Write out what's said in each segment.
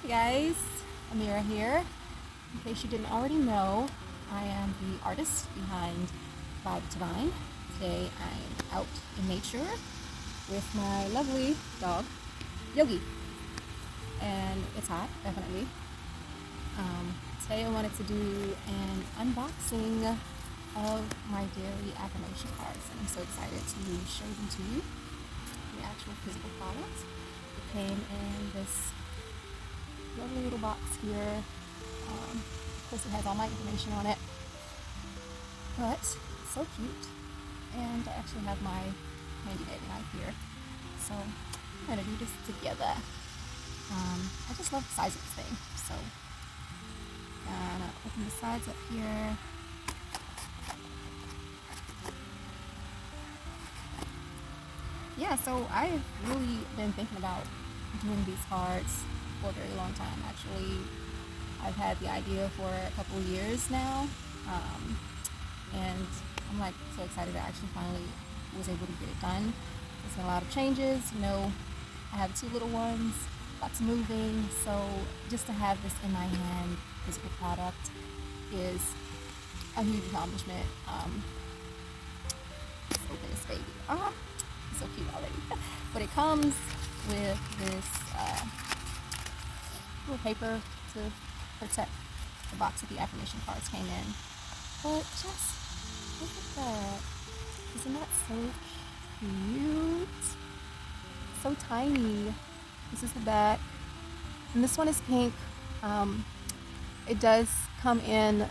guys, Amira here. In case you didn't already know, I am the artist behind Vibe Divine. Today I'm out in nature with my lovely dog, Yogi. And it's hot, definitely. Today I wanted to do an unboxing of my daily affirmation cards, and I'm so excited to show them to you, the actual physical product. It came in this lovely little box here. Of course, it has all my information on it, but so cute. And I actually have my handy dandy knife here, so I'm gonna do this together. I just love the size of this thing, so I'm gonna open the sides up here. Yeah, so I've really been thinking about doing these cards for a very long time. Actually, I've had the idea for a couple of years now, and I'm like so excited I actually finally was able to get it done. There's been a lot of changes. I have 2 little ones, lots of moving, so just to have this in my hand, physical product, is a huge accomplishment. Let's open this baby. It's so cute already. But it comes with this little paper to protect the box that the affirmation cards came in. But just look at that. Isn't that so cute? So tiny. This is the back. And this one is pink. It does come in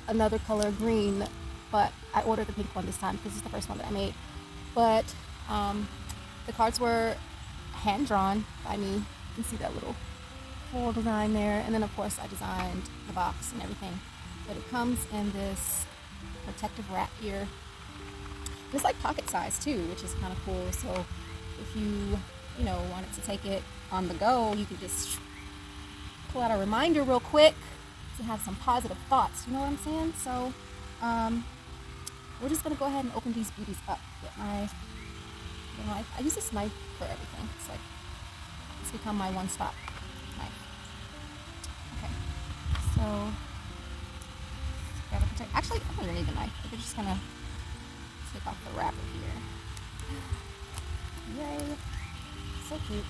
another color, green, but I ordered the pink one this time because it's the first one that I made. But the cards were hand drawn by me. You can see that little full design there, and then of course I designed the box and everything. But it comes in this protective wrap here. And it's like pocket size too, which is kind of cool. So if you wanted to take it on the go, you could just pull out a reminder real quick to have some positive thoughts. You know what I'm saying? So we're just gonna go ahead and open these beauties up. Get my knife. I use this knife for everything. It's become my one-stop knife. Okay, so gotta protect. Actually, I don't need a knife. We're just gonna take off the wrapper here. Yay! So cute.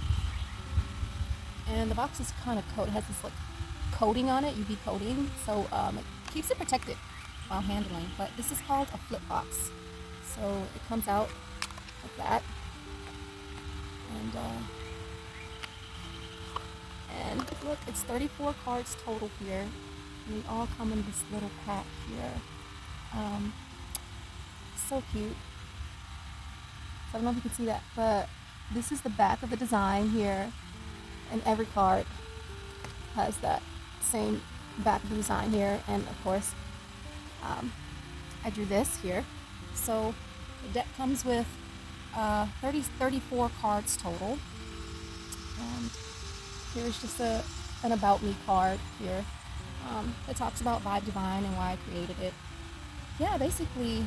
And the box is kind of coated. It has this like coating on it, UV coating, so it keeps it protected while handling. But this is called a flip box. So it comes out like that. And look, it's 34 cards total here, and they all come in this little pack here. So cute. So I don't know if you can see that, but this is the back of the design here, and every card has that same back of the design here. And of course, I drew this here. So the deck comes with 34 cards total. And here's just an about me card here that talks about Vibe Divine and why I created it. Yeah, basically,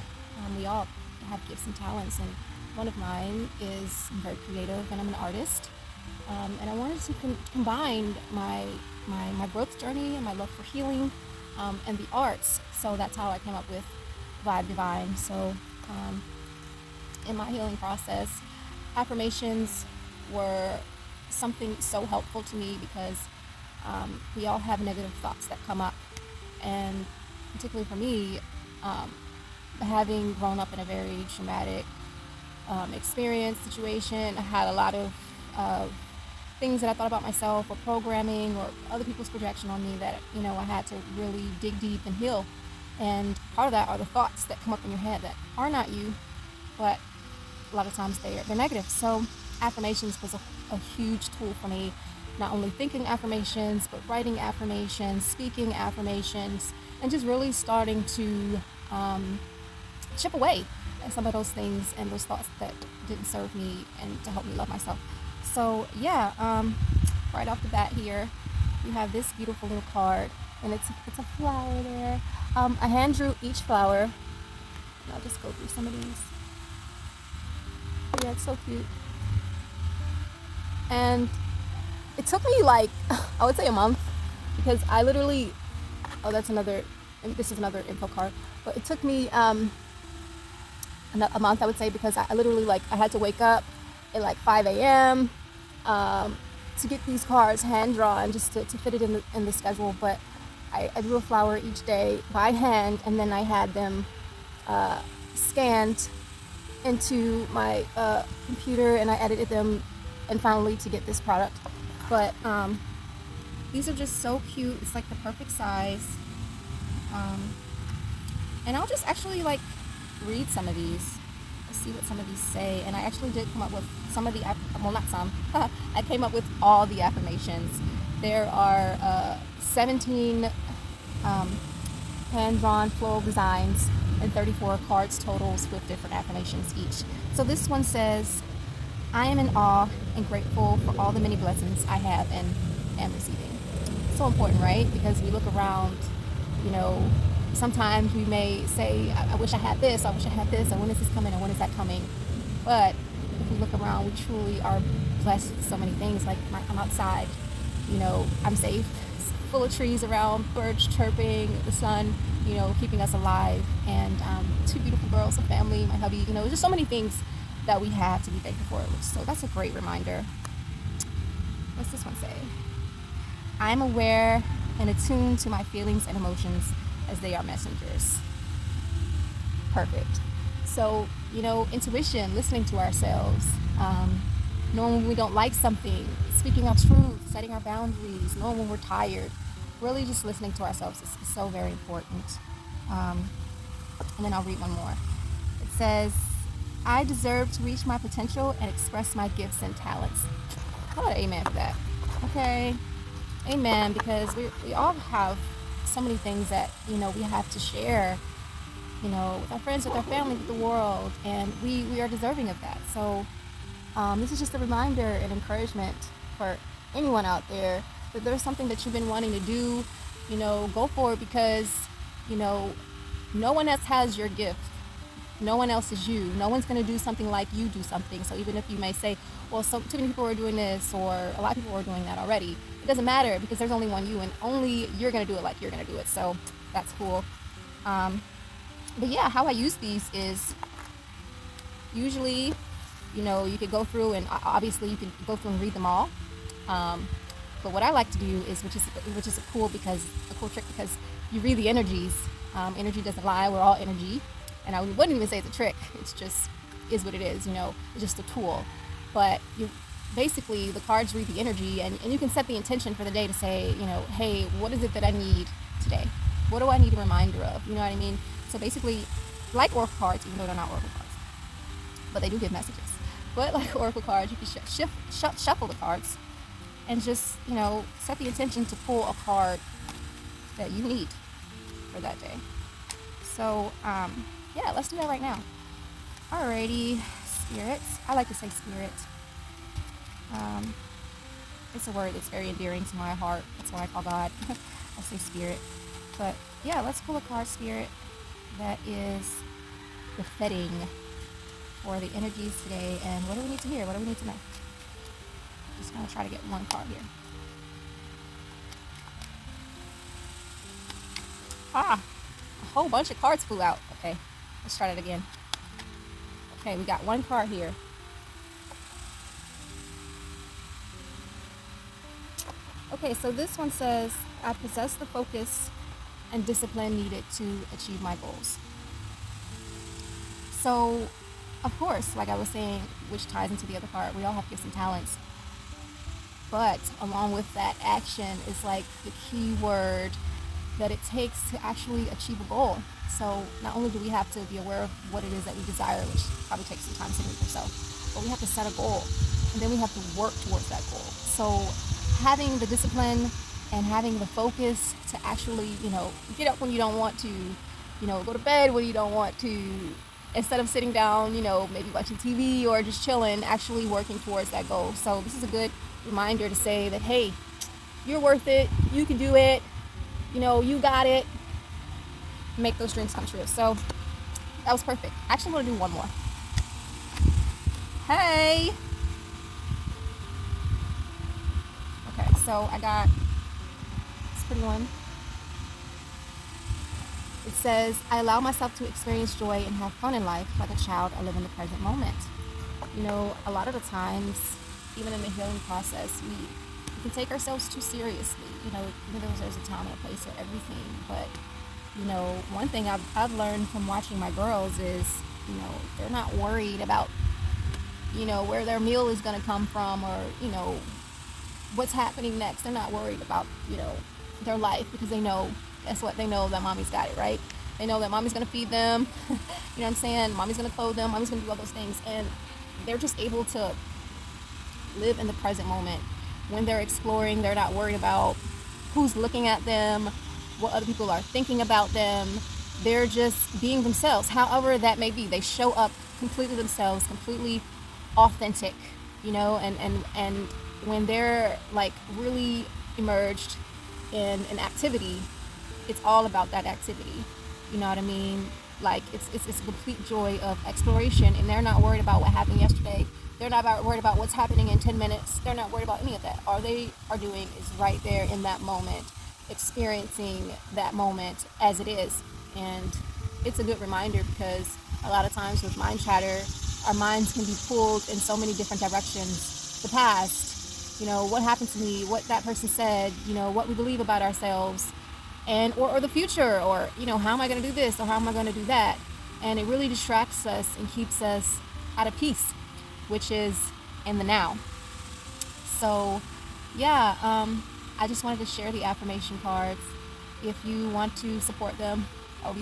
we all have gifts and talents, and one of mine is I'm very creative and I'm an artist. And I wanted to combine my growth journey and my love for healing and the arts. So that's how I came up with Vibe Divine. So in my healing process, affirmations were something so helpful to me because we all have negative thoughts that come up. And particularly for me, having grown up in a very traumatic experience, situation, I had a lot of things that I thought about myself or programming or other people's projection on me that I had to really dig deep and heal. And part of that are the thoughts that come up in your head that are not you, but a lot of times they're negative. So affirmations was a huge tool for me, not only thinking affirmations, but writing affirmations, speaking affirmations, and just really starting to chip away at some of those things and those thoughts that didn't serve me and to help me love myself. So yeah, right off the bat here, we have this beautiful little card, and it's a flower there. I hand drew each flower, and I'll just go through some of these. Yeah, it's so cute. And it took me like, I would say a month, because I literally, oh, this is another info card, but it took me a month, I would say, because I literally, like, I had to wake up at like 5 a.m. To get these cards hand drawn, just to fit it in the schedule. But I drew a flower each day by hand, and then I had them scanned into my computer, and I edited them, and finally to get this product. But these are just so cute. It's like the perfect size. And I'll just actually like read some of these. Let's see what some of these say. And I actually did come up with some of the, well, not some. I came up with all the affirmations. There are 17 hand-drawn floral designs and 34 cards totals with different affirmations each. So this one says, I am in awe and grateful for all the many blessings I have and am receiving. So important, right? Because we look around, sometimes we may say, I wish I had this, I wish I had this, or when is this coming, or when is that coming? But if we look around, we truly are blessed with so many things. Like, I'm outside, I'm safe, full of trees around, birds chirping, the sun, keeping us alive, and 2 beautiful girls, a family, my hubby, just so many things that we have to be thankful for. So that's a great reminder. What's this one say? I'm aware and attuned to my feelings and emotions as they are messengers. Perfect. So, intuition, listening to ourselves, knowing when we don't like something, speaking our truth, setting our boundaries, knowing when we're tired, really just listening to ourselves is so very important. And then I'll read one more. It says, I deserve to reach my potential and express my gifts and talents. How about amen for that? Okay. Amen, because we all have so many things that, we have to share, with our friends, with our family, with the world, and we are deserving of that. So this is just a reminder and encouragement for anyone out there that there's something that you've been wanting to do, go for it, because, no one else has your gift. No one else is you. No one's going to do something like you do something. So even if you may say, well, too many people are doing this, or a lot of people are doing that already, it doesn't matter, because there's only one you, and only you're going to do it like you're going to do it. So that's cool. But yeah, how I use these is usually, you could go through, and obviously you can go through and read them all. But what I like to do is, which is a cool trick, because you read the energies. Energy doesn't lie. We're all energy. And I wouldn't even say it's a trick. It's just is what it is, It's just a tool. But basically, the cards read the energy, and you can set the intention for the day to say, hey, what is it that I need today? What do I need a reminder of? You know what I mean? So basically, like oracle cards, even though they're not oracle cards, but they do give messages. But like oracle cards, you can shuffle the cards and just, set the intention to pull a card that you need for that day. So, yeah, let's do that right now. Alrighty, spirits. I like to say spirit. It's a word that's very endearing to my heart. That's what I call God. I say spirit. But yeah, let's pull a card, spirit, that is befitting for the energies today. And what do we need to hear? What do we need to know? Just gonna try to get one card here. A whole bunch of cards flew out. Okay, let's try that again. Okay, we got one card here. Okay, so this one says, I possess the focus and discipline needed to achieve my goals. So, of course, like I was saying, which ties into the other part, we all have gifts and talents. But along with that, action is like the key word that it takes to actually achieve a goal. So not only do we have to be aware of what it is that we desire, which probably takes some time sitting with yourself, but we have to set a goal, and then we have to work towards that goal. So having the discipline and having the focus to actually, get up when you don't want to, go to bed when you don't want to, instead of sitting down, maybe watching TV or just chilling, actually working towards that goal. So this is a good reminder to say that, hey, you're worth it, you can do it, you got it. Make those dreams come true. So that was perfect. I actually want to do one more. Hey. So I got this pretty one. It says, I allow myself to experience joy and have fun in life like a child. I live in the present moment. You know, a lot of the times, even in the healing process, we can take ourselves too seriously. You know, there's a time and a place for everything. But, you know, one thing I've learned from watching my girls is, you know, they're not worried about, you know, where their meal is going to come from, or, you know, what's happening next. They're not worried about, you know, their life, because they know, guess what? They know that mommy's got it, right? They know that mommy's going to feed them. You know what I'm saying? Mommy's going to clothe them. Mommy's going to do all those things. And they're just able to live in the present moment. When they're exploring, they're not worried about who's looking at them, what other people are thinking about them. They're just being themselves, however that may be. They show up completely themselves, completely authentic, you know, and when they're like really immersed in an activity, it's all about that activity. You know what I mean? Like it's a complete joy of exploration, and they're not worried about what happened yesterday. They're not worried about what's happening in 10 minutes. They're not worried about any of that. All they are doing is right there in that moment, experiencing that moment as it is. And it's a good reminder, because a lot of times with mind chatter, our minds can be pulled in so many different directions. The past, you know, what happened to me, what that person said, you know, what we believe about ourselves, and or the future, or, you know, how am I going to do this, or how am I going to do that? And it really distracts us and keeps us out of peace, which is in the now. So yeah, I just wanted to share the affirmation cards. If you want to support them, I'll be